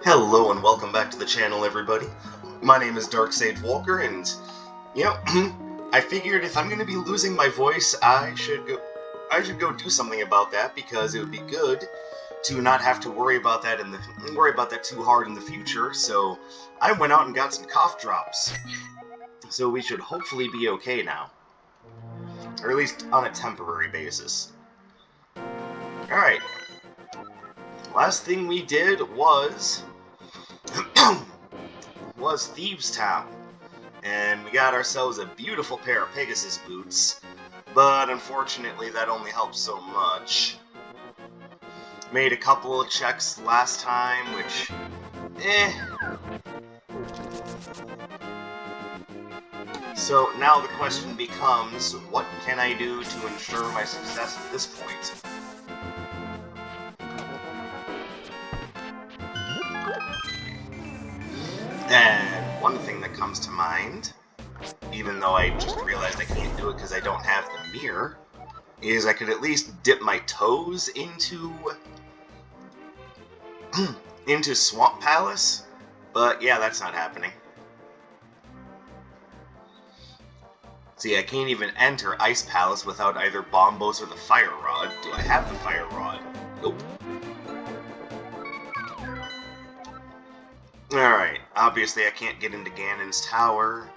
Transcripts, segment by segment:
Hello and welcome back to the channel, everybody. My name is Dark Sage Walker, and I figured if I'm going to be losing my voice, I should go do something about that, because it would be good to not have to worry about that too hard in the future. So I went out and got some cough drops. So we should hopefully be okay now, or at least on a temporary basis. All right. Last thing we did was Thieves' Town, and we got ourselves a beautiful pair of Pegasus boots, but unfortunately that only helps so much. Made a couple of checks last time, which, So now the question becomes, what can I do to ensure my success at this point? And one thing that comes to mind, even though I just realized I can't do it because I don't have the mirror, is I could at least dip my toes into Swamp Palace, but yeah, that's not happening. See, I can't even enter Ice Palace without either Bombos or the Fire Rod. Do I have the Fire Rod? Nope. Alright, obviously I can't get into Ganon's tower.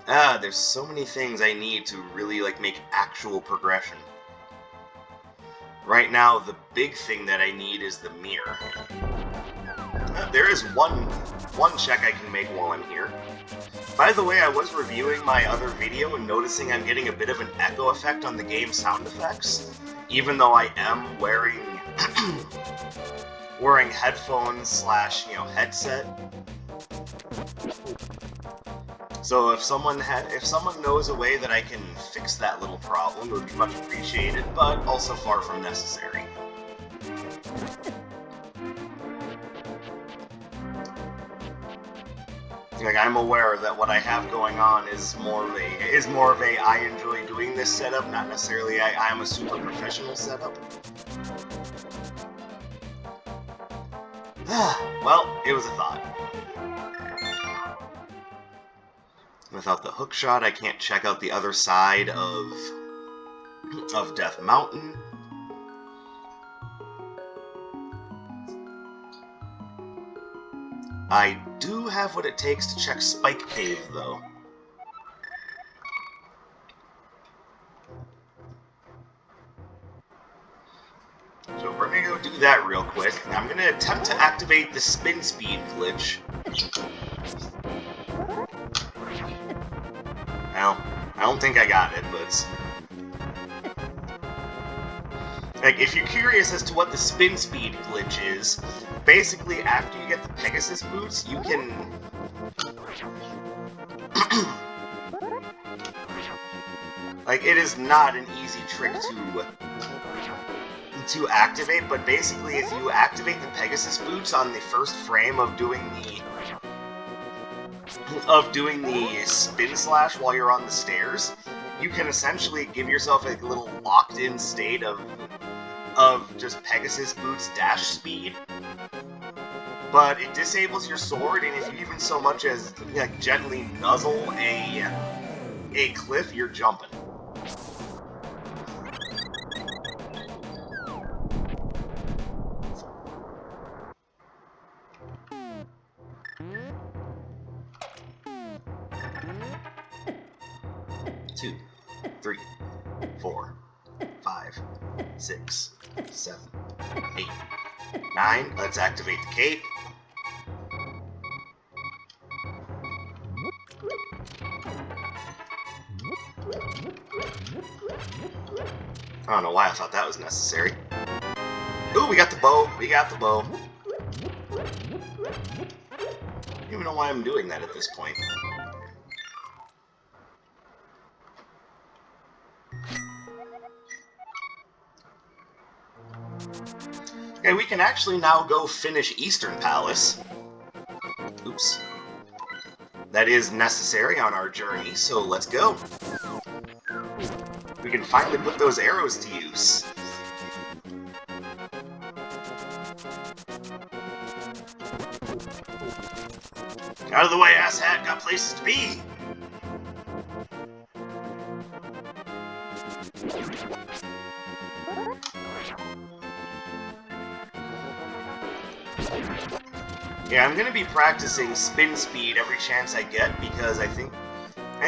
There's so many things I need to really, make actual progression. Right now, the big thing that I need is the mirror. There is one check I can make while I'm here. By the way, I was reviewing my other video and noticing I'm getting a bit of an echo effect on the game sound effects, even though I am wearing headphones / headset. So if someone knows a way that I can fix that little problem, it would be much appreciated, but also far from necessary. I'm aware that what I have going on is more of a I enjoy doing this setup, not necessarily I'm a super professional setup. Well, it was a thought. Without the hook shot, I can't check out the other side of Death Mountain. I do have what it takes to check Spike Cave, though. So we're gonna go do that real quick. I'm gonna attempt to activate the spin speed glitch. Well, I don't think I got it, but if you're curious as to what the spin speed glitch is, basically after you get the Pegasus boots, you can it is not an easy trick to activate, but basically if you activate the Pegasus boots on the first frame of doing the spin slash while you're on the stairs, you can essentially give yourself a little locked-in state of just Pegasus boots dash speed. But it disables your sword, and if you even so much as gently nuzzle a cliff, you're jumping. Two, 3, 4, 5, 6, 7, 8, 9. Let's activate the cape. I don't know why I thought that was necessary. Ooh, we got the bow. We got the bow. I don't even know why I'm doing that at this point. Okay, we can actually now go finish Eastern Palace. Oops. That is necessary on our journey, so let's go. We can finally put those arrows to use. Out of the way, asshat! Got places to be! Yeah, I'm gonna be practicing spin speed every chance I get, because I think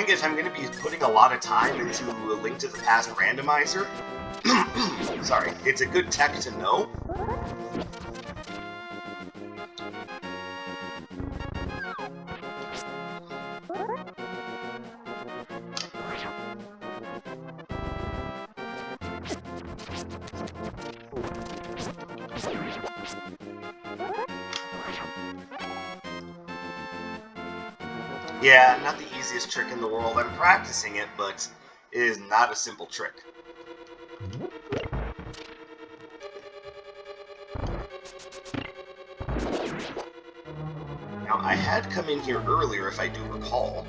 if I'm gonna be putting a lot of time into a Link to the Past Randomizer, sorry, it's a good tech to know. Yeah, not the easiest trick in the world. I'm practicing it, but it is not a simple trick. Now, I had come in here earlier, if I do recall.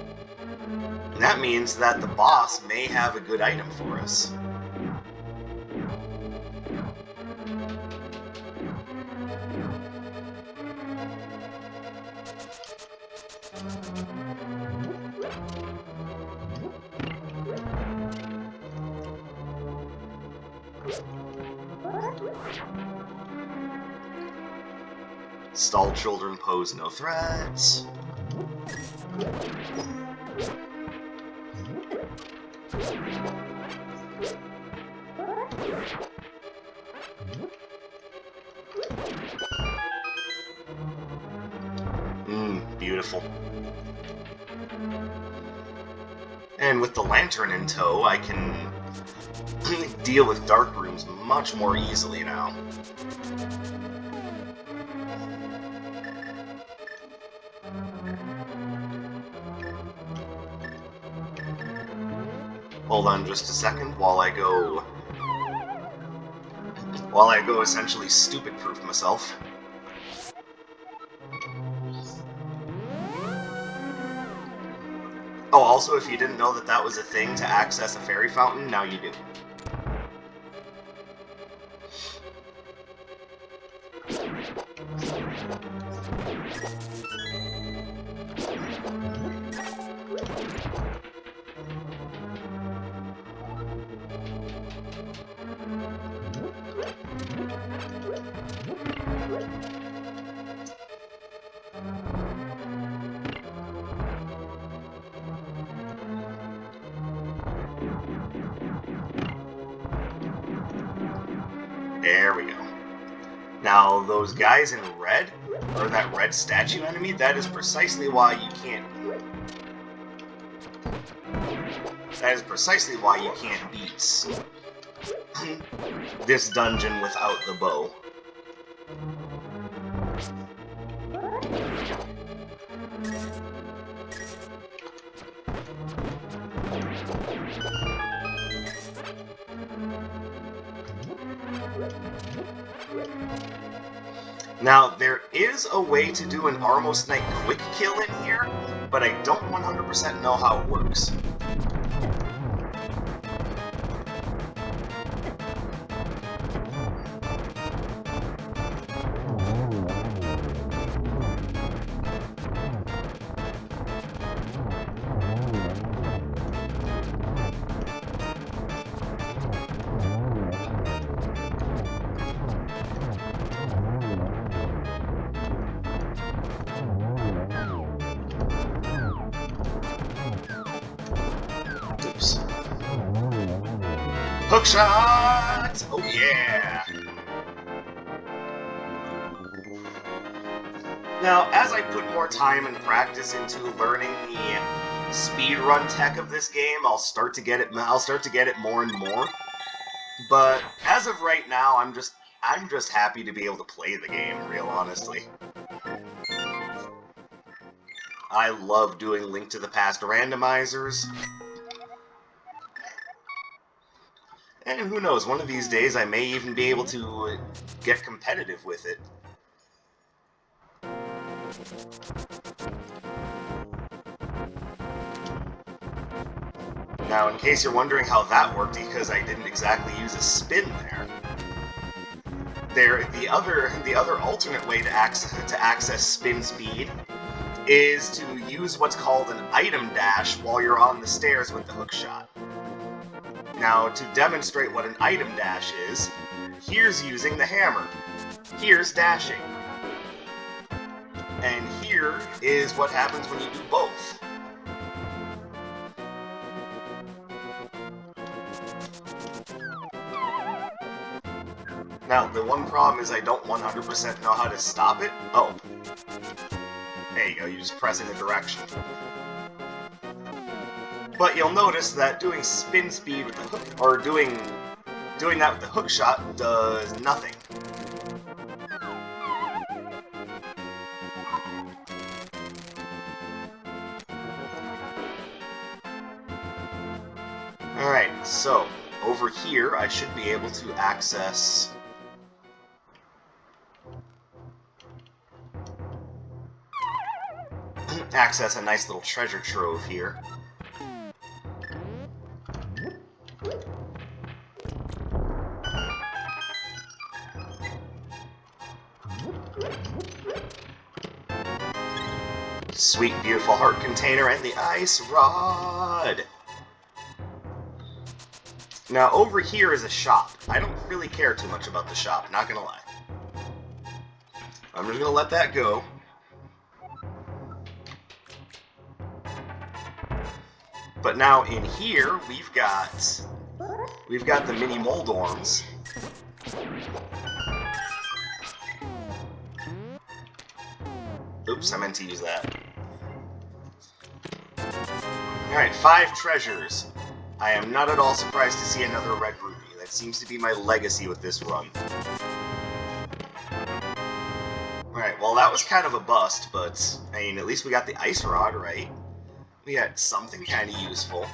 And that means that the boss may have a good item for us. Stalled children pose no threats. Beautiful. And with the lantern in tow, I can deal with dark rooms much more easily now. Hold on just a second while I go essentially stupid-proof myself. Oh, also, if you didn't know that that was a thing to access a fairy fountain, now you do. There we go. Now, those guys in red, or that red statue enemy, that is precisely why you can't... That is precisely why you can't beat this dungeon without the bow. Now, there is a way to do an Armos Knight quick kill in here, but I don't 100% know how it works. Hook shot! Oh yeah! Now, as I put more time and practice into learning the speedrun tech of this game, I'll start to get it more and more. But as of right now, I'm just happy to be able to play the game, real honestly. I love doing Link to the Past randomizers. And who knows, one of these days I may even be able to get competitive with it. Now, in case you're wondering how that worked, because I didn't exactly use a spin there. the other alternate way to access spin speed is to use what's called an item dash while you're on the stairs with the hook shot. Now, to demonstrate what an item dash is, here's using the hammer. Here's dashing. And here is what happens when you do both. Now, the one problem is I don't 100% know how to stop it. Oh. There you go, you just press in a direction. But you'll notice that doing spin speed with the hook, or doing that with the hook shot does nothing. Alright, so over here I should be able to access a nice little treasure trove here. Sweet, beautiful heart container and the ice rod! Now, over here is a shop. I don't really care too much about the shop, not gonna lie. I'm just gonna let that go. But now in here, we've got the mini Moldorms. Oops, I meant to use that. Alright, 5 treasures. I am not at all surprised to see another red ruby. That seems to be my legacy with this run. Alright, well that was kind of a bust, but, I mean, at least we got the ice rod, right? We had something kind of useful.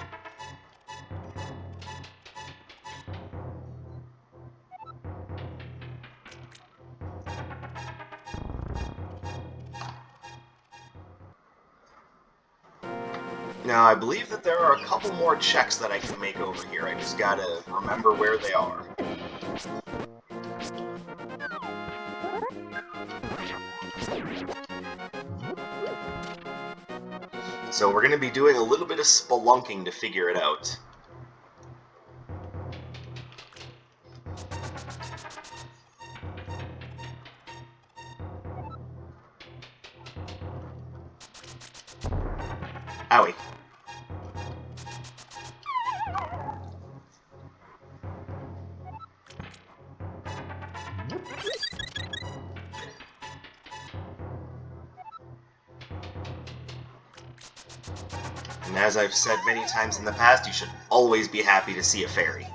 Now, I believe that there are a couple more checks that I can make over here. I just gotta remember where they are. So we're gonna be doing a little bit of spelunking to figure it out. Owie. And as I've said many times in the past, you should always be happy to see a fairy.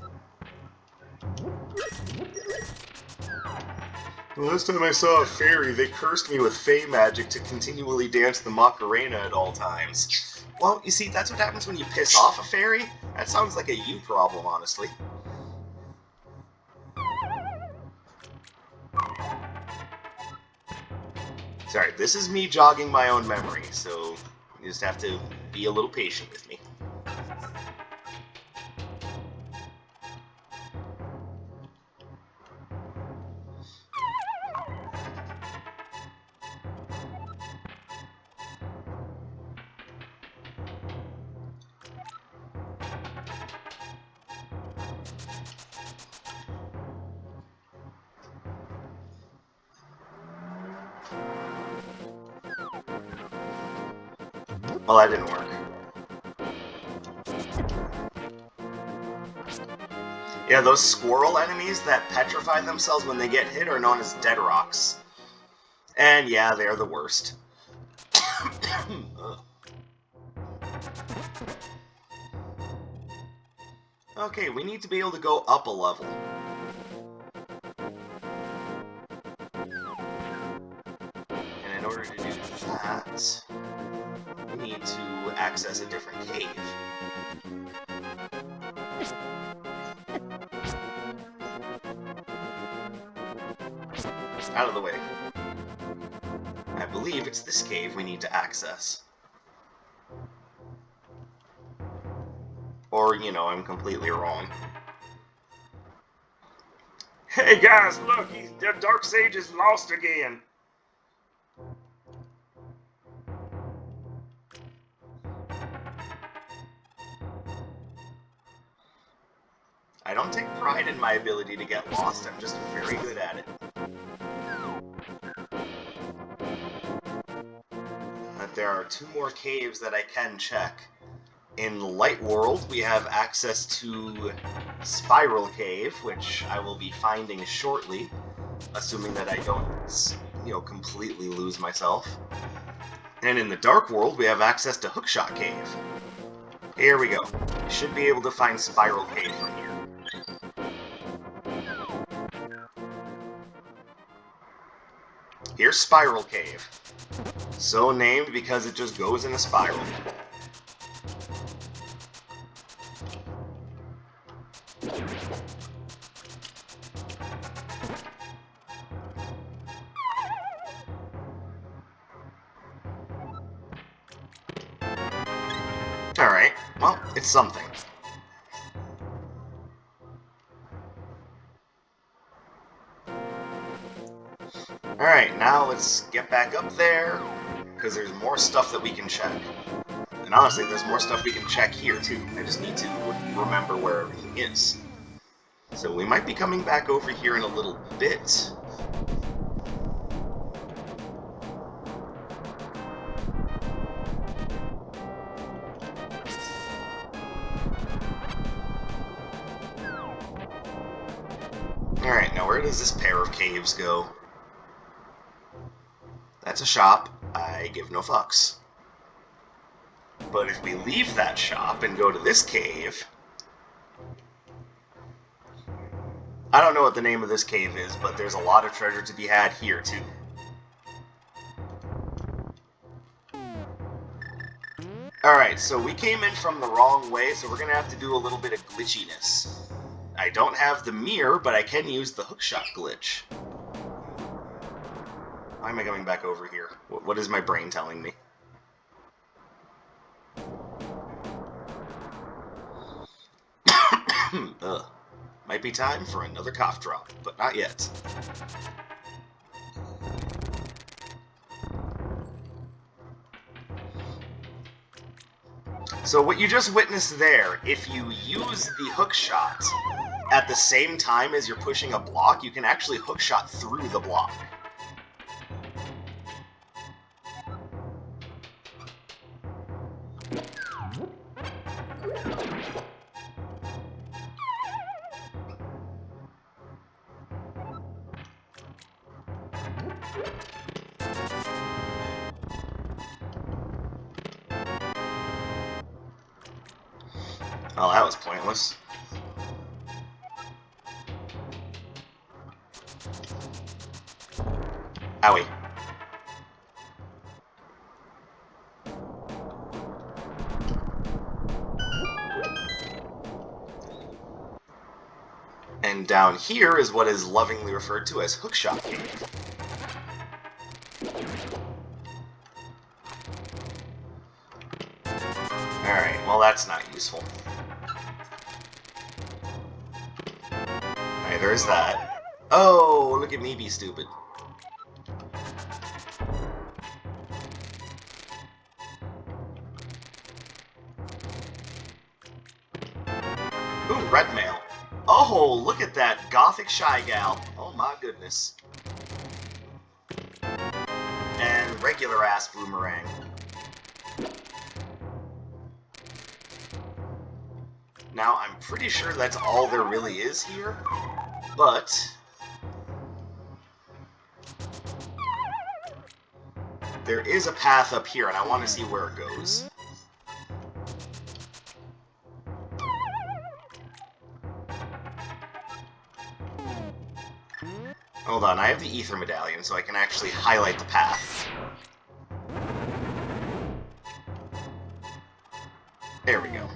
The last time I saw a fairy, they cursed me with fey magic to continually dance the Macarena at all times. Well, you see, that's what happens when you piss off a fairy. That sounds like a you problem, honestly. Sorry, this is me jogging my own memory, so you just have to be a little patient with me. Well, that didn't work. Yeah, those squirrel enemies that petrify themselves when they get hit are known as dead rocks. And yeah, they're the worst. Okay, we need to be able to go up a level. And in order to do that, we need to access a different cave. Out of the way. I believe it's this cave we need to access. Or, you know, I'm completely wrong. Hey guys, look, the Dark Sage is lost again. I don't take pride in my ability to get lost, I'm just very good at it. But there are 2 more caves that I can check. In Light World, we have access to Spiral Cave, which I will be finding shortly, assuming that I don't, completely lose myself. And in the Dark World, we have access to Hookshot Cave. Here we go. You should be able to find Spiral Cave from here. Here's Spiral Cave. So named because it just goes in a spiral. Alright, well, it's something. Alright, now let's get back up there, because there's more stuff that we can check. And honestly, there's more stuff we can check here, too. I just need to remember where everything is. So we might be coming back over here in a little bit. Alright, now where does this pair of caves go? That's a shop. I give no fucks. But if we leave that shop and go to this cave... I don't know what the name of this cave is, but there's a lot of treasure to be had here, too. Alright, so we came in from the wrong way, so we're gonna have to do a little bit of glitchiness. I don't have the mirror, but I can use the hookshot glitch. Why am I coming back over here? What is my brain telling me? Ugh. Might be time for another cough drop, but not yet. So what you just witnessed there, if you use the hookshot at the same time as you're pushing a block, you can actually hookshot through the block. Oh, that was pointless. Owie. And down here is what is lovingly referred to as Hookshot Cave. Alright, well that's not useful. Alright, there's that. Oh, look at me be stupid. Ooh, red mail. Oh, look at that gothic shy gal. Oh my goodness. And regular ass boomerang. Now, I'm pretty sure that's all there really is here, but... there is a path up here, and I want to see where it goes. Hold on, I have the Ether Medallion, so I can actually highlight the path. There we go.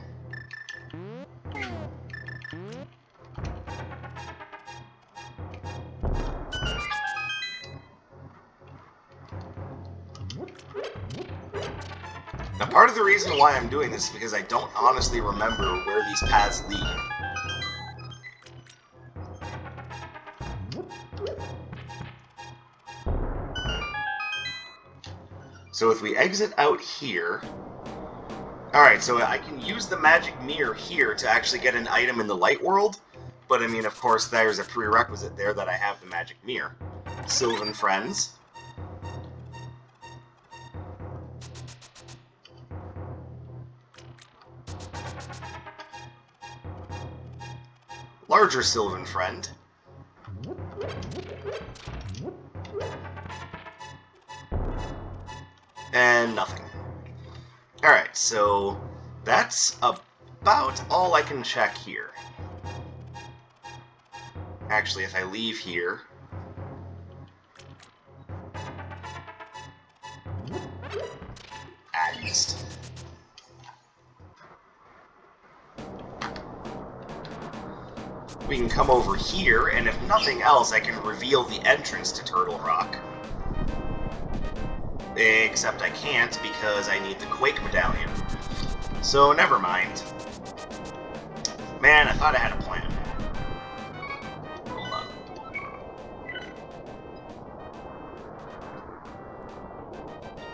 Now, part of the reason why I'm doing this is because I don't honestly remember where these paths lead. So if we exit out here... Alright, so I can use the magic mirror here to actually get an item in the light world, but I mean, of course, there's a prerequisite there that I have the magic mirror. Sylvan friends. Larger Sylvan friend. And nothing. Alright, so that's about all I can check here. Actually, if I leave here... Agist. We can come over here, and if nothing else, I can reveal the entrance to Turtle Rock. Except I can't because I need the Quake Medallion. So, never mind. Man, I thought I had a plan. Hold on.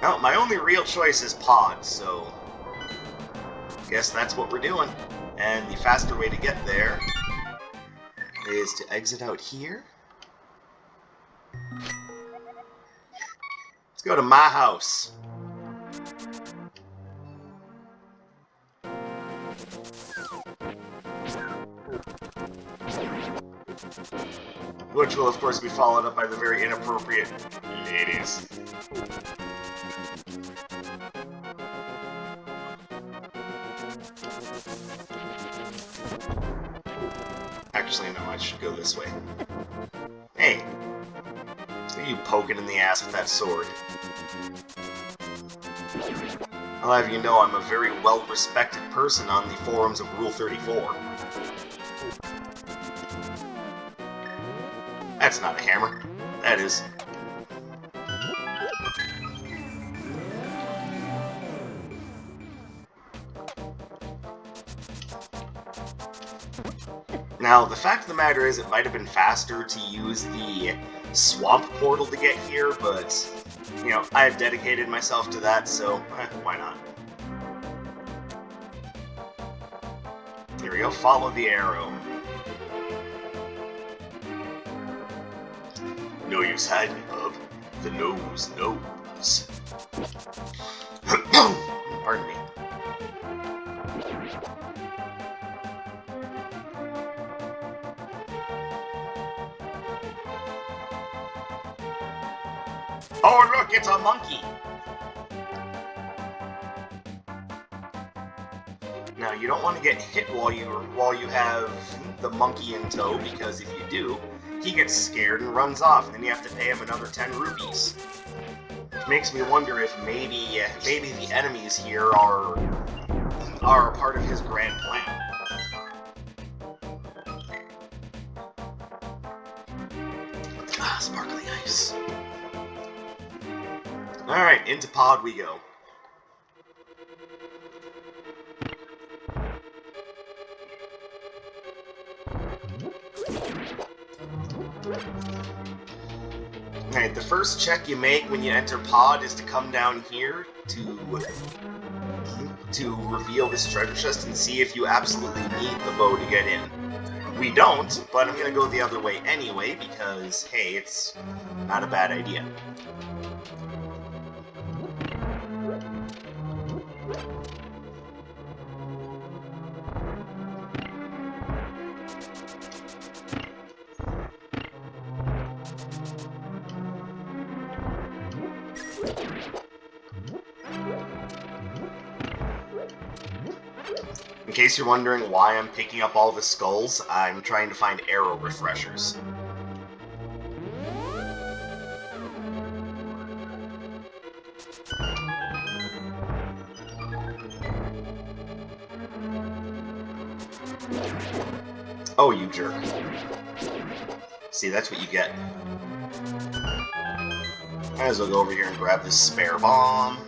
Well, my only real choice is Pod, so... guess that's what we're doing. And the faster way to get there is to exit out here. Let's go to my house. Which will, of course, be followed up by the very inappropriate ladies. Actually, no, I should go this way. Hey! Look at you poking in the ass with that sword. I'll have you know I'm a very well-respected person on the forums of Rule 34. That's not a hammer. That is. Now, the fact of the matter is it might have been faster to use the swamp portal to get here, but, you know, I have dedicated myself to that, so why not? Here we go, follow the arrow. No use hiding, bub. The nose knows. Pardon me. Oh look, it's a monkey! Now you don't want to get hit while you have the monkey in tow, because if you do, he gets scared and runs off, and then you have to pay him another 10 rupees. Which makes me wonder if maybe the enemies here are part of his grand plan. Ah, sparkling ice. Alright, into Pod we go. Alright, the first check you make when you enter Pod is to come down here to reveal this treasure chest and see if you absolutely need the bow to get in. We don't, but I'm gonna go the other way anyway because, hey, it's not a bad idea. In case you're wondering why I'm picking up all the skulls, I'm trying to find arrow refreshers. Oh, you jerk. See, that's what you get. Might as well go over here and grab this spare bomb.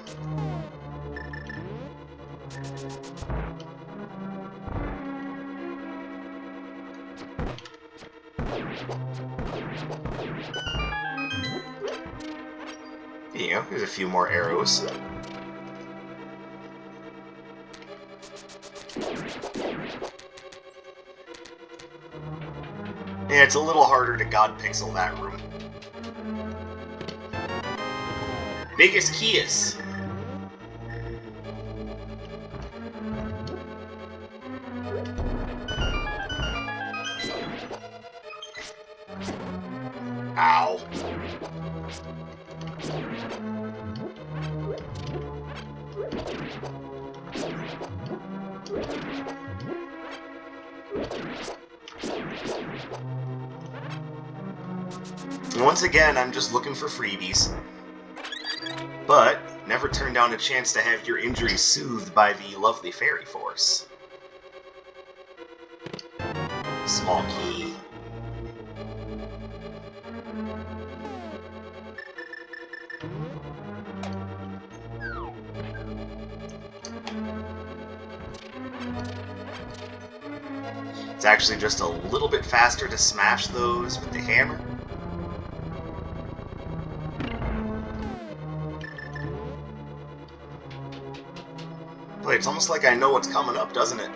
There you go, there's a few more arrows. Yeah, it's a little harder to God Pixel that room. Biggest keys! Ow. Once again, I'm just looking for freebies. But never turn down a chance to have your injuries soothed by the lovely fairy force. Small key. It's actually just a little bit faster to smash those with the hammer. Boy, it's almost like I know what's coming up, doesn't it?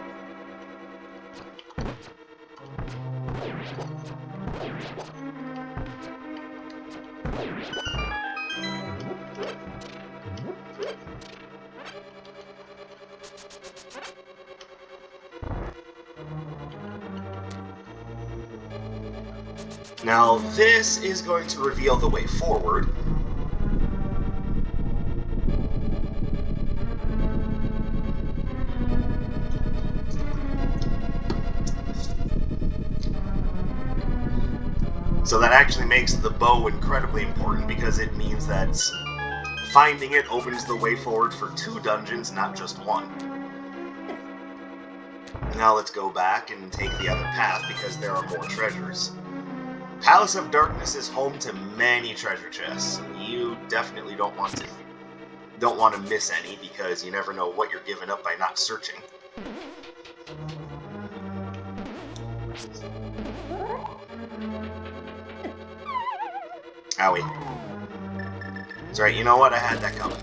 Now, this is going to reveal the way forward. So that actually makes the bow incredibly important, because it means that finding it opens the way forward for 2 dungeons, not just 1. Now let's go back and take the other path, because there are more treasures. Palace of Darkness is home to many treasure chests. You definitely don't want to miss any, because you never know what you're giving up by not searching. Owie. That's right, you know what? I had that coming.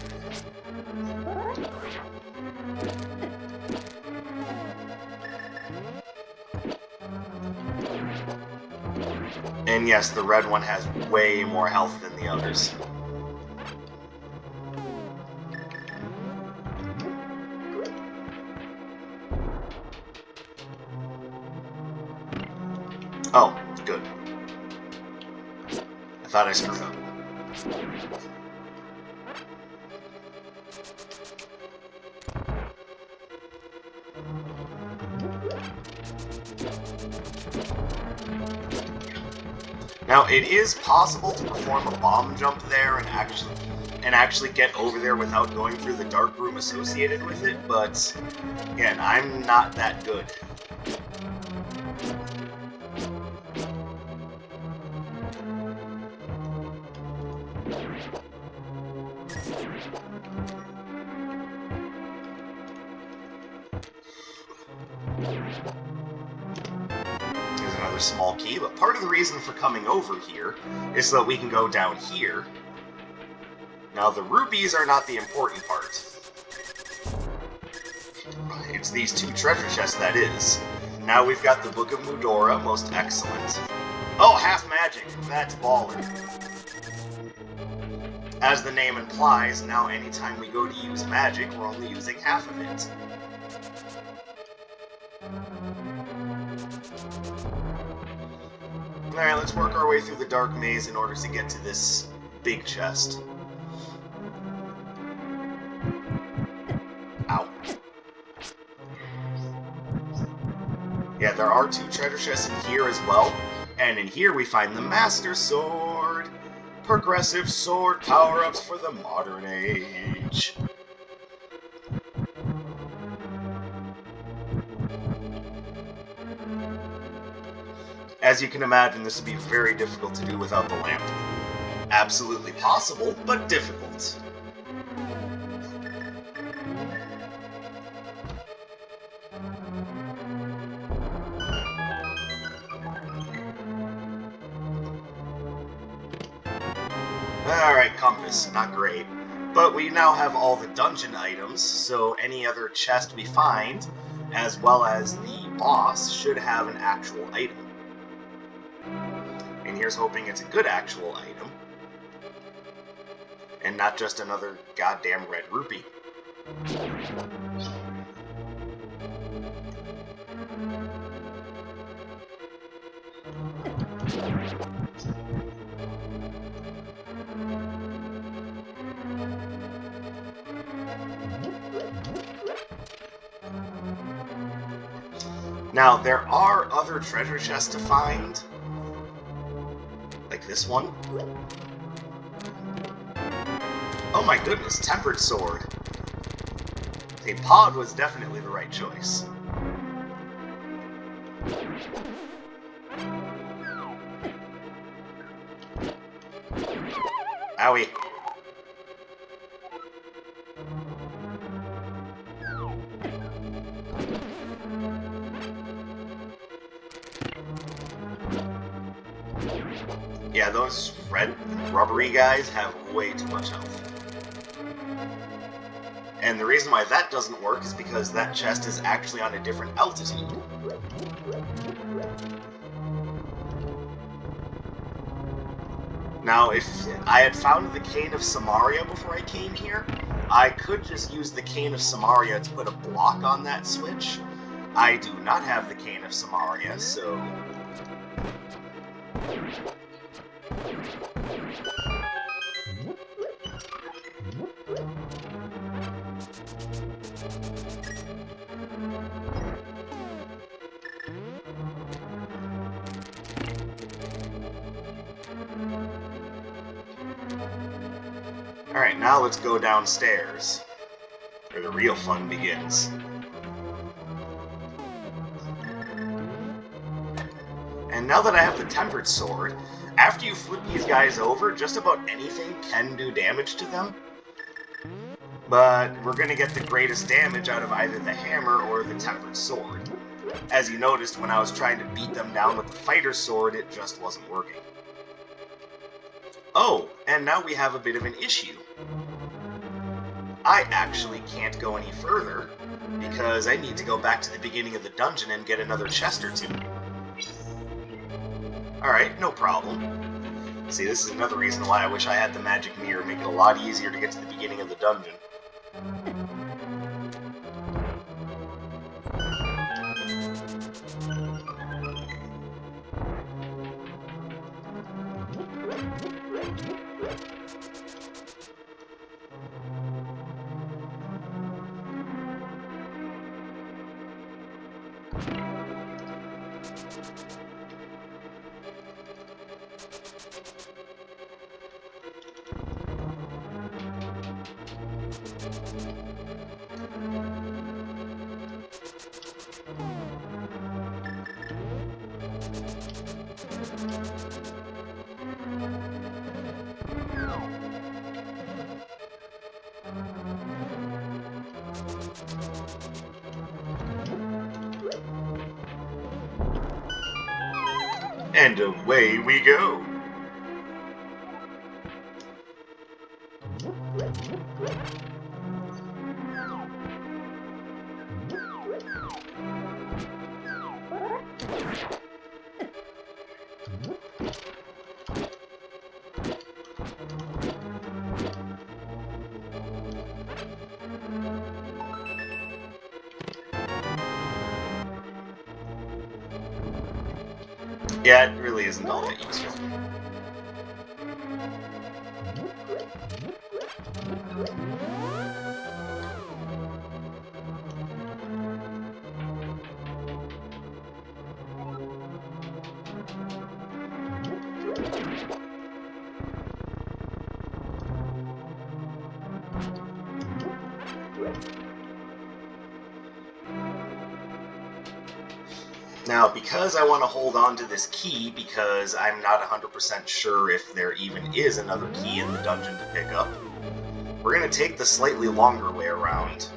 And yes, the red one has way more health than the others. Oh, good. I thought I screwed up. Now, it is possible to perform a bomb jump there and actually get over there without going through the dark room associated with it, but again, I'm not that good. Small key, but part of the reason for coming over here is so that we can go down here. Now, the rubies are not the important part. It's these 2 treasure chests, that is. Now we've got the Book of Mudora, most excellent. Oh, half magic! That's baller. As the name implies, now anytime we go to use magic, we're only using half of it. Alright, let's work our way through the dark maze in order to get to this big chest. Ow. Yeah, there are 2 treasure chests in here as well, and in here we find the Master Sword! Progressive sword power-ups for the modern age. As you can imagine, this would be very difficult to do without the lamp. Absolutely possible, but difficult. Alright, compass. Not great. But we now have all the dungeon items, so any other chest we find, as well as the boss, should have an actual item. And here's hoping it's a good actual item, and not just another goddamn red rupee. Now, there are other treasure chests to find, like this one. Oh my goodness, tempered sword. A pod was definitely the right choice. Owie. Yeah, those red rubbery guys have way too much health. And the reason why that doesn't work is because that chest is actually on a different altitude. Now, if I had found the Cane of Samaria before I came here, I could just use the Cane of Samaria to put a block on that switch. I do not have the Cane of Samaria, so... Alright, now let's go downstairs, where the real fun begins. And now that I have the tempered sword, after you flip these guys over, just about anything can do damage to them. But we're going to get the greatest damage out of either the hammer or the tempered sword. As you noticed, when I was trying to beat them down with the fighter sword, it just wasn't working. Oh, and now we have a bit of an issue. I actually can't go any further, because I need to go back to the beginning of the dungeon and get another chest or two. Alright, no problem. See, this is another reason why I wish I had the magic mirror, make it a lot easier to get to the beginning of the dungeon. And away we go! Yeah, it really isn't all that useful. Now, because I want to hold on to this key, because I'm not 100% sure if there even is another key in the dungeon to pick up, we're going to take the slightly longer way around.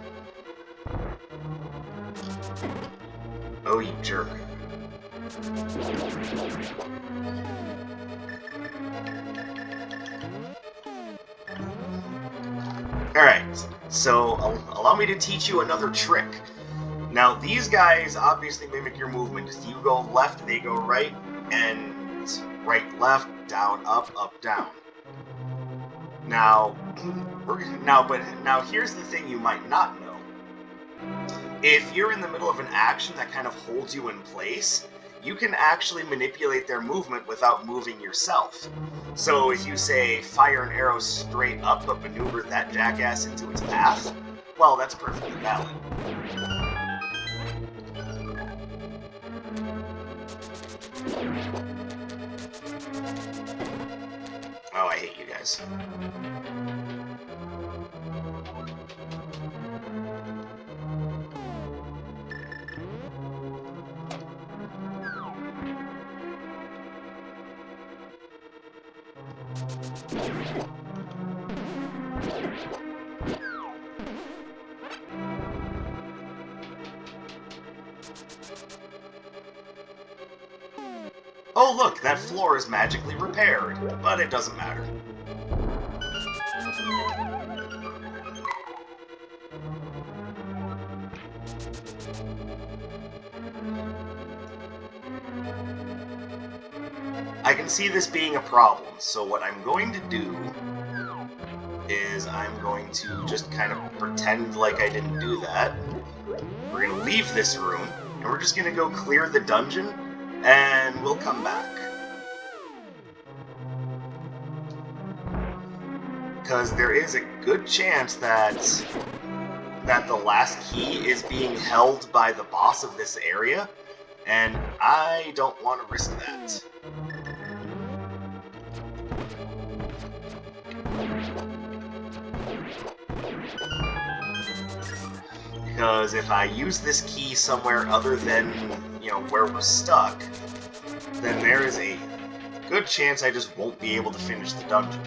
Oh, you jerk. Alright, so allow me to teach you another trick. Now, these guys obviously mimic your movement. If you go left, they go right, and right, left, down, up, down. Now, now here's the thing you might not know. If you're in the middle of an action that kind of holds you in place, you can actually manipulate their movement without moving yourself. So if you say, fire an arrow straight up but maneuver that jackass into its path, well, that's perfectly valid. Oh, I hate you guys. Oh look, that floor is magically repaired, but it doesn't matter. I can see this being a problem, so what I'm going to do is I'm going to just kind of pretend like I didn't do that. We're going to leave this room, and we're just going to go clear the dungeon, and we'll come back. Because there is a good chance that the last key is being held by the boss of this area, and I don't want to risk that. Because if I use this key somewhere other than, where we're stuck, then there is a good chance I just won't be able to finish the dungeon.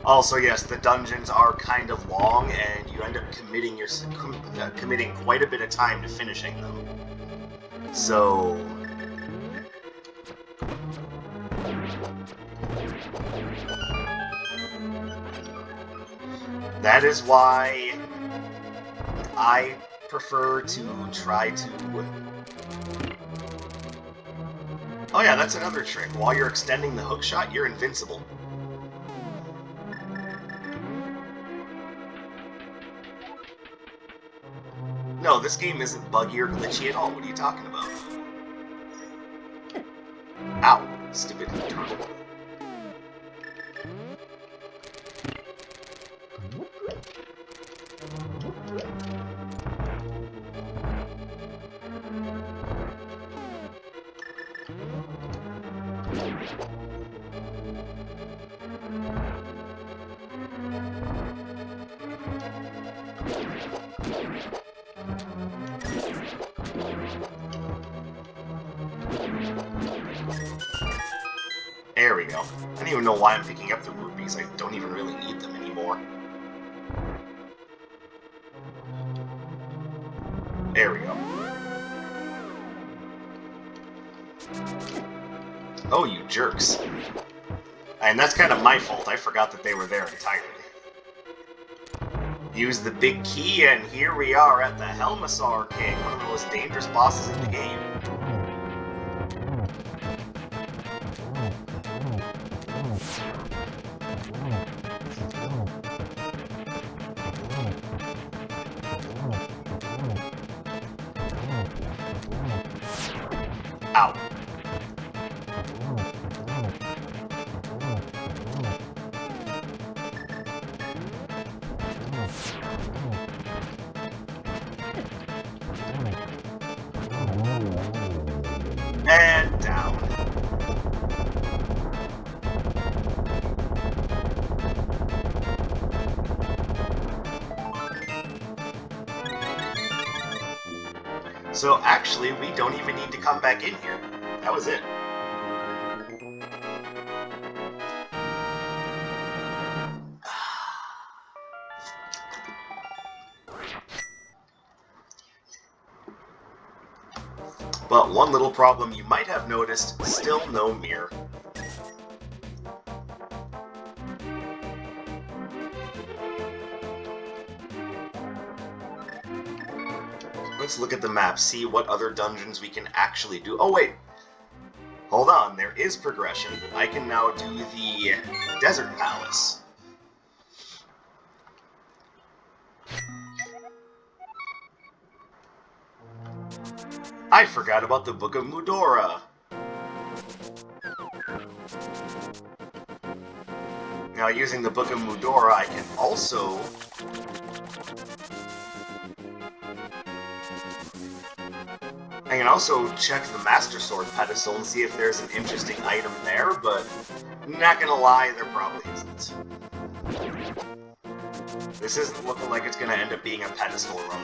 Also, yes, the dungeons are kind of long, and you end up committing quite a bit of time to finishing them. So that is why I prefer to try to... Oh yeah, that's another trick. While you're extending the hookshot, you're invincible. No, this game isn't buggy or glitchy at all. What are you talking about? Ow, stupid turtle. There we go. I don't even know why I'm picking up the rupees. I don't even really need them anymore. There we go. Oh, you jerks. And that's kind of my fault. I forgot that they were there entirely. Use the big key, and here we are at the Helmesaur King, one of the most dangerous bosses in the game. Ow. And down. So actually, we don't even need to come back in here. That was it. But one little problem you might have noticed, still no mirror. Let's look at the map, see what other dungeons we can actually do. Oh wait, hold on, there is progression. I can now do the Desert Palace. I forgot about the Book of Mudora. Now, using the Book of Mudora, I can also check the Master Sword pedestal and see if there's an interesting item there, but not gonna lie, there probably isn't. This isn't looking like it's gonna end up being a pedestal run.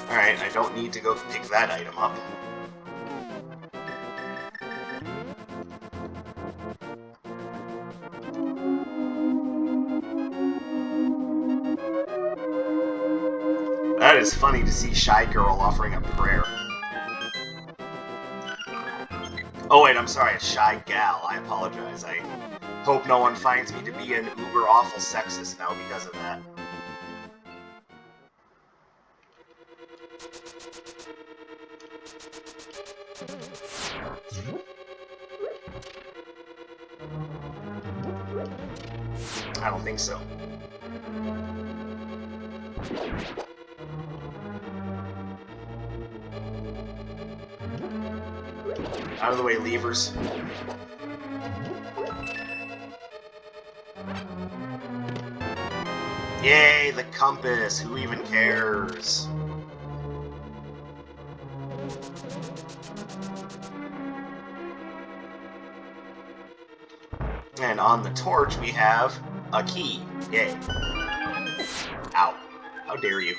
Alright, I don't need to go pick that item up. That is funny to see Shy Girl offering a prayer. Oh wait, I'm sorry, it's Shy Gal. I apologize. I hope no one finds me to be an uber-awful sexist now because of that. I don't think so. Out of the way, levers. Yay, the compass! Who even cares? And on the torch, we have a key. Yay. Ow. How dare you.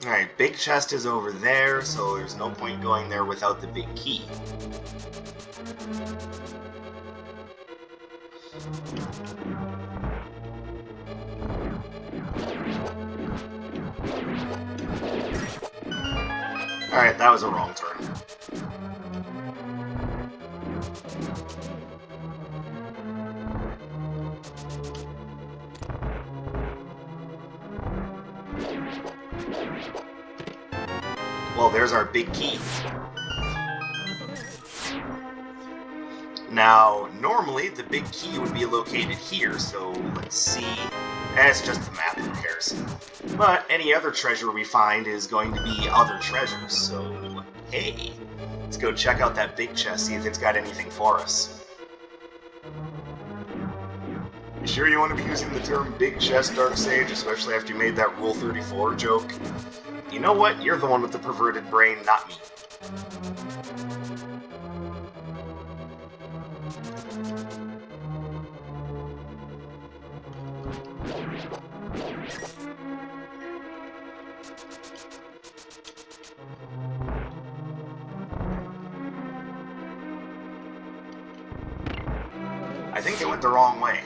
Alright, big chest is over there, so there's no point going there without the big key. Alright, that was a wrong turn. Well, there's our big key. Now, normally the big key would be located here, so let's see. It's just the map, who cares? But any other treasure we find is going to be other treasures, so hey, let's go check out that big chest, see if it's got anything for us. You sure you want to be using the term big chest, Dark Sage, especially after you made that Rule 34 joke? You know what? You're the one with the perverted brain, not me. I think it went the wrong way.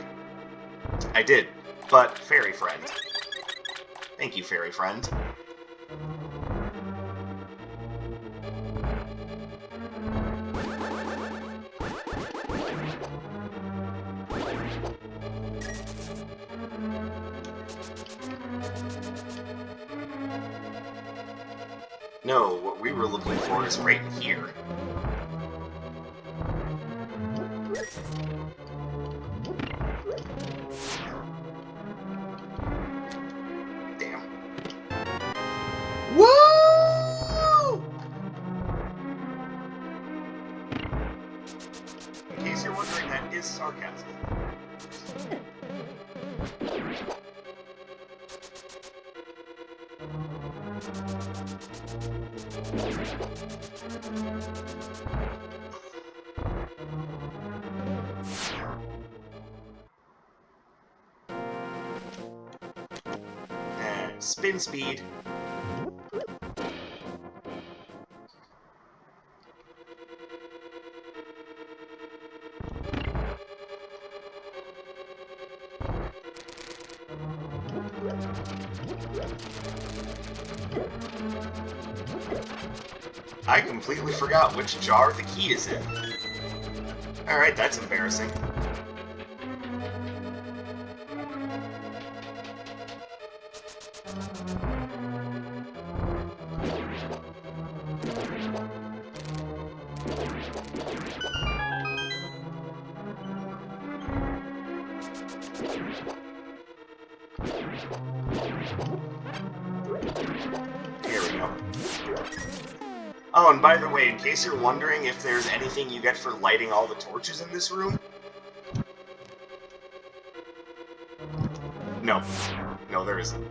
I did, but fairy friend. Thank you, fairy friend. No, what we were looking for is right here. Damn. Woo! In case you're wondering, that is sarcasm. And spin speed. I completely forgot which jar the key is in. Alright, that's embarrassing. Here we go. Oh, and by the way, in case you're wondering if there's anything you get for lighting all the torches in this room... No. No, there isn't.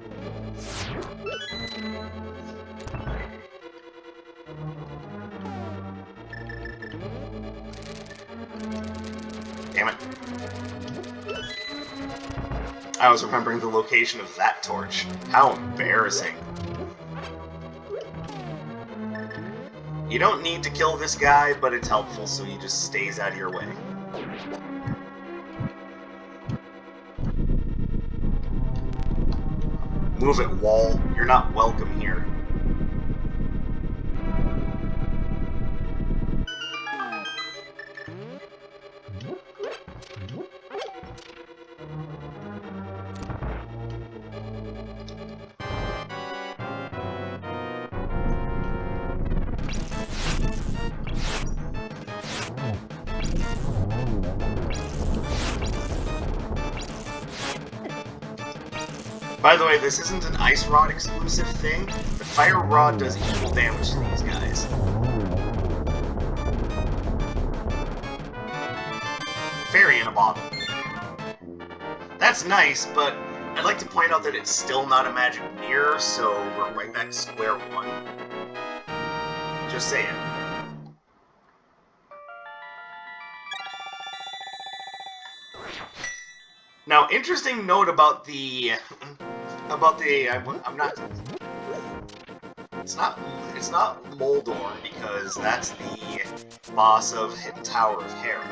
Damn it. I was remembering the location of that torch. How embarrassing. You don't need to kill this guy, but it's helpful so he just stays out of your way. Move it, wall. You're not welcome here. By the way, this isn't an Ice Rod exclusive thing. The Fire Rod does equal damage to these guys. Fairy in a bottle. That's nice, but I'd like to point out that it's still not a magic mirror, so we're right back to square one. Just saying. Now, interesting note about the... I'm not... It's not Moldorn, because that's the boss of Hidden Tower of Hera.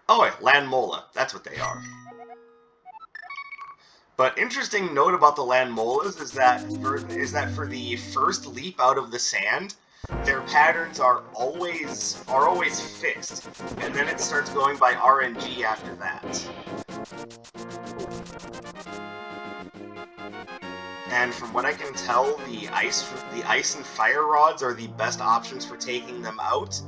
Oh wait, Landmola. That's what they are. But interesting note about the Landmolas is that for the first leap out of the sand, their patterns are always fixed, and then it starts going by RNG after that. And from what I can tell, the ice and fire rods are the best options for taking them out,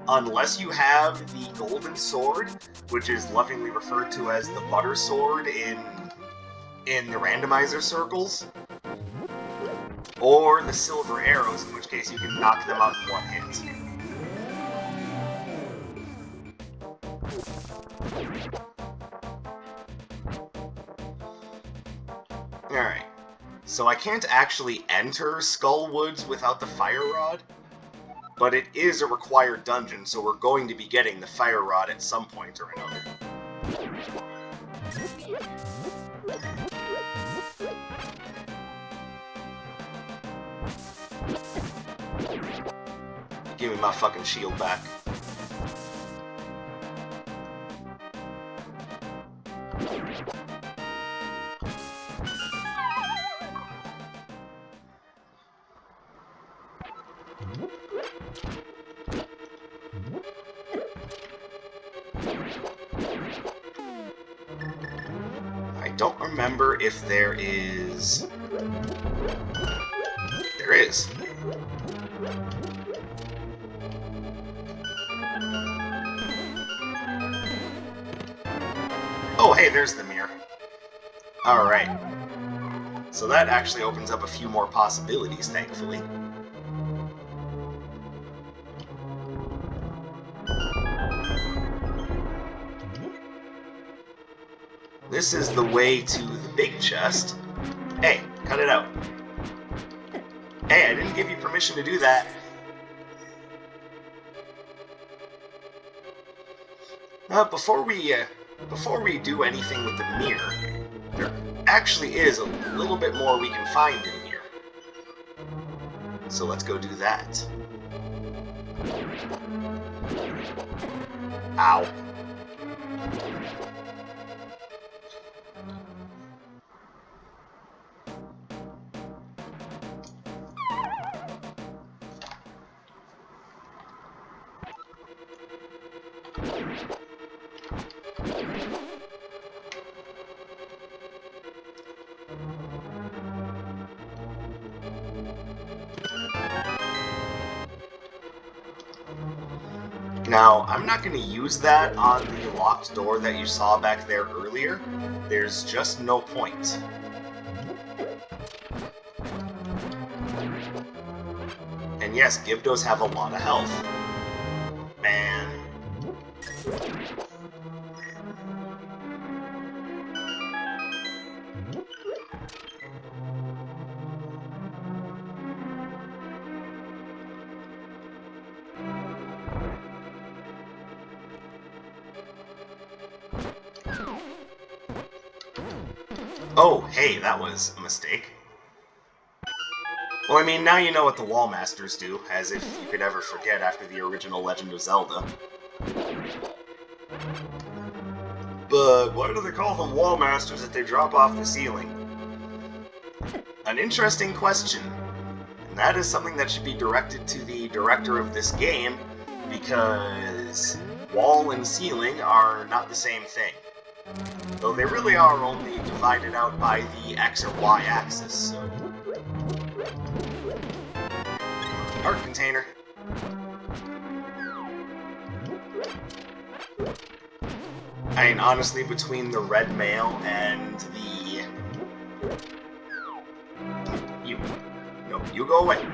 unless you have the golden sword, which is lovingly referred to as the butter sword in the randomizer circles, or the silver arrows, in which case you can knock them out in one hit. Alright, so I can't actually enter Skull Woods without the Fire Rod, but it is a required dungeon, so we're going to be getting the Fire Rod at some point or another. Give me my fucking shield back. I don't remember if there is... There is. Oh, hey, there's the mirror. Alright. So that actually opens up a few more possibilities, thankfully. This is the way to the big chest. Hey, cut it out. Hey, I didn't give you permission to do that. Before we do anything with the mirror, there actually is a little bit more we can find in here. So let's go do that. Ow. Now, I'm not going to use that on the locked door that you saw back there earlier. There's just no point. And yes, Gyvdos have a lot of health. Man. Oh, hey, that was a mistake. Well, I mean, now you know what the Wall Masters do, as if you could ever forget after the original Legend of Zelda. But why do they call them Wall Masters if they drop off the ceiling? An interesting question. And that is something that should be directed to the director of this game, because wall and ceiling are not the same thing. Though they really are only divided out by the X or Y axis, so... Art container. I mean, honestly, between the red mail and the... You go away.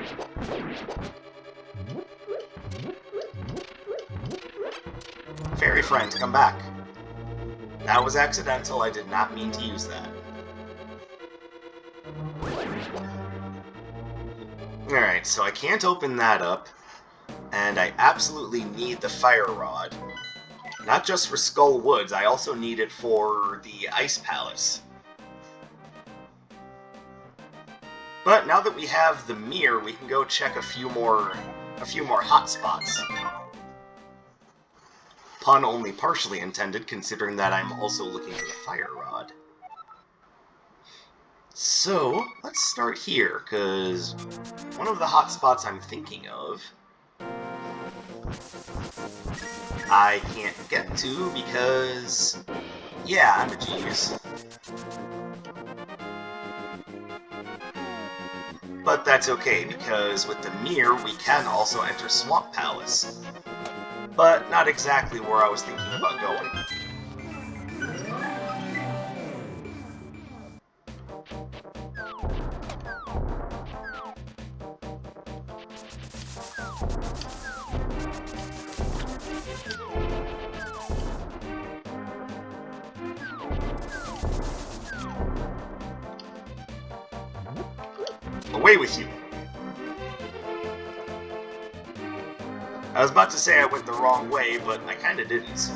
Fairy friend, come back. That was accidental, I did not mean to use that. Alright, so I can't open that up, and I absolutely need the fire rod. Not just for Skull Woods, I also need it for the Ice Palace. But now that we have the mirror, we can go check a few more hotspots. Pun only partially intended, considering that I'm also looking for the fire rod. So, let's start here, because one of the hotspots I'm thinking of I can't get to because, yeah, I'm a genius. But that's okay, because with the mirror, we can also enter Swamp Palace. But not exactly where I was thinking about going. Away with you! I was about to say I went the wrong way, but I kinda didn't.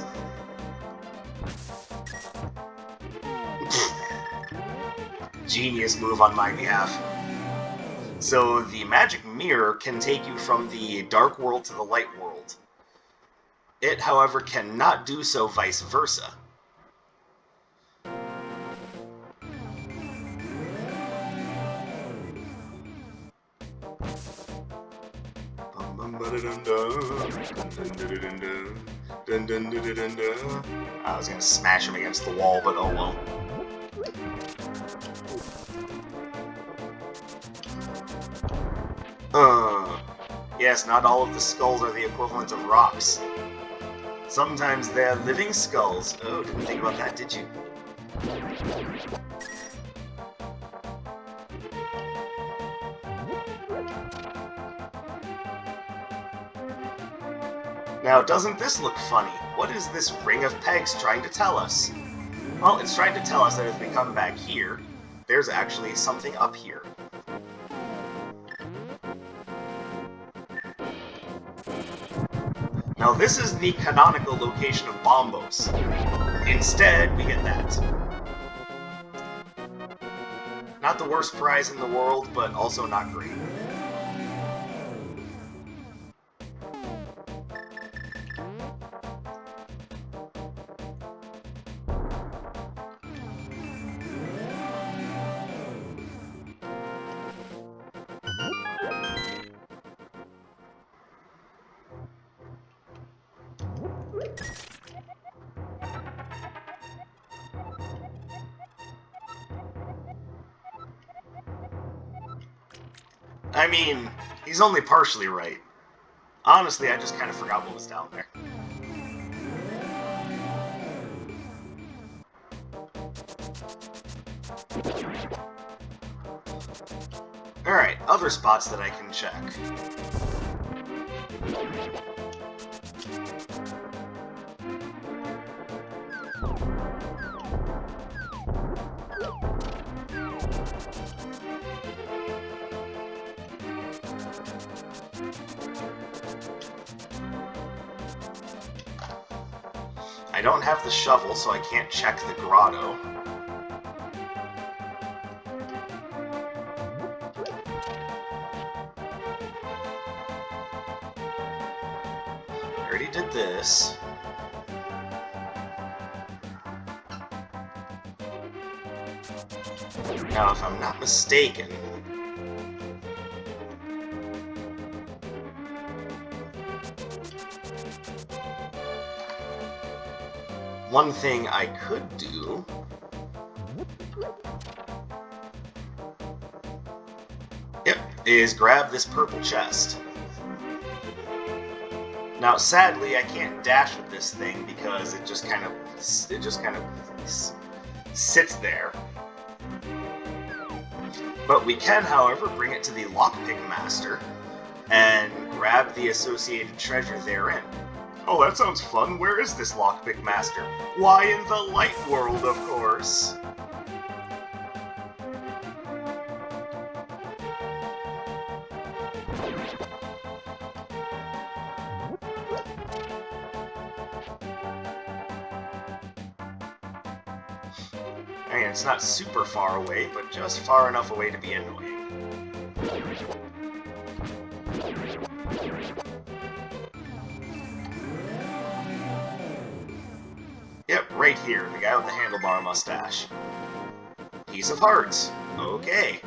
Genius move on my behalf. So the magic mirror can take you from the dark world to the light world. It, however, cannot do so vice versa. I was gonna smash him against the wall, but oh well. Yes, not all of the skulls are the equivalent of rocks. Sometimes they're living skulls. Oh, didn't think about that, did you? Now, doesn't this look funny? What is this ring of pegs trying to tell us? Well, it's trying to tell us that if we come back here, there's actually something up here. Now, this is the canonical location of Bombos. Instead, we get that. Not the worst prize in the world, but also not great. I mean, he's only partially right. Honestly, I just kind of forgot what was down there. Alright, other spots that I can check. I don't have the shovel, so I can't check the grotto. I already did this. Now, if I'm not mistaken... one thing I could do... yep, is grab this purple chest. Now, sadly, I can't dash with this thing because it just kind of sits there. But we can, however, bring it to the Lockpick Master and grab the associated treasure therein. Oh, that sounds fun. Where is this Lockpick Master? Why, in the light world, of course. I mean, it's not super far away, but just far enough away to be annoying. Yep, right here, the guy with the handlebar mustache. Piece of hearts. Okay.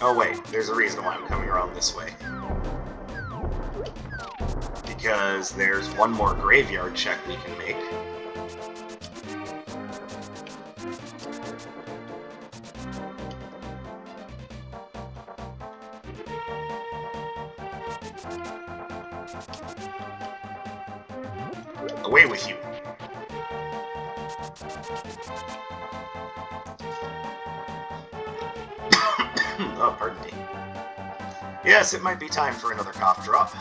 Oh wait, there's a reason why I'm coming around this way. Because there's one more graveyard check we can make. Away with you! Oh, pardon me. Yes, it might be time for another cough drop.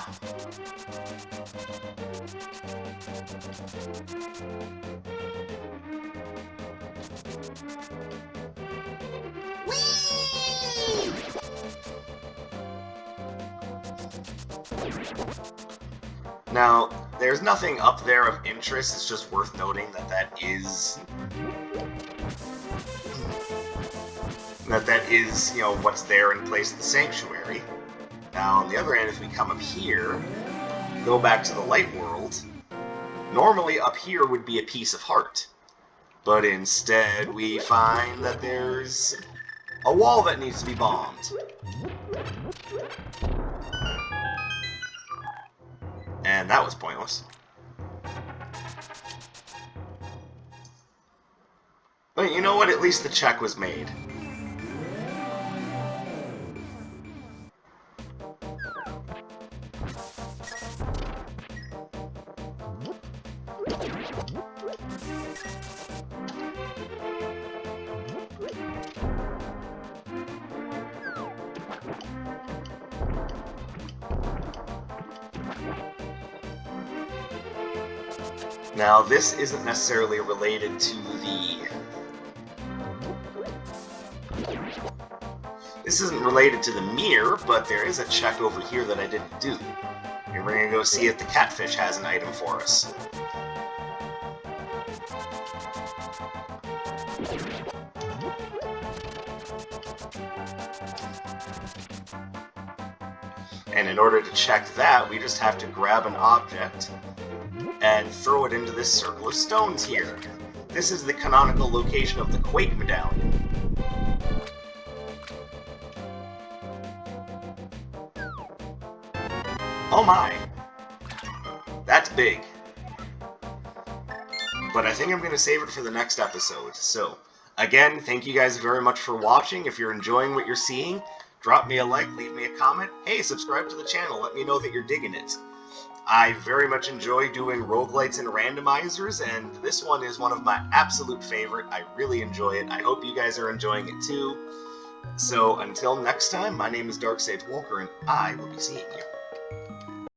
Whee! Now, there's nothing up there of interest. It's just worth noting that that is, you know, what's there in place of the sanctuary. Now, on the other end, if we come up here, go back to the light world, normally up here would be a piece of heart. But instead, we find that there's a wall that needs to be bombed. And that was pointless. But you know what? At least the check was made. Now, this isn't necessarily related to the... This isn't related to the mirror, but there is a check over here that I didn't do. And we're gonna go see if the catfish has an item for us. And in order to check that, we just have to grab an object and throw it into this circle of stones here. this is the canonical location of the Quake Medallion. Oh my! That's big. But I think I'm going to save it for the next episode. So, again, thank you guys very much for watching. If you're enjoying what you're seeing, drop me a like, leave me a comment. Hey, subscribe to the channel, let me know that you're digging it. I very much enjoy doing roguelites and randomizers, and this one is one of my absolute favorite. I really enjoy it. I hope you guys are enjoying it too. So, until next time, my name is Dark Sage Walker, and I will be seeing you.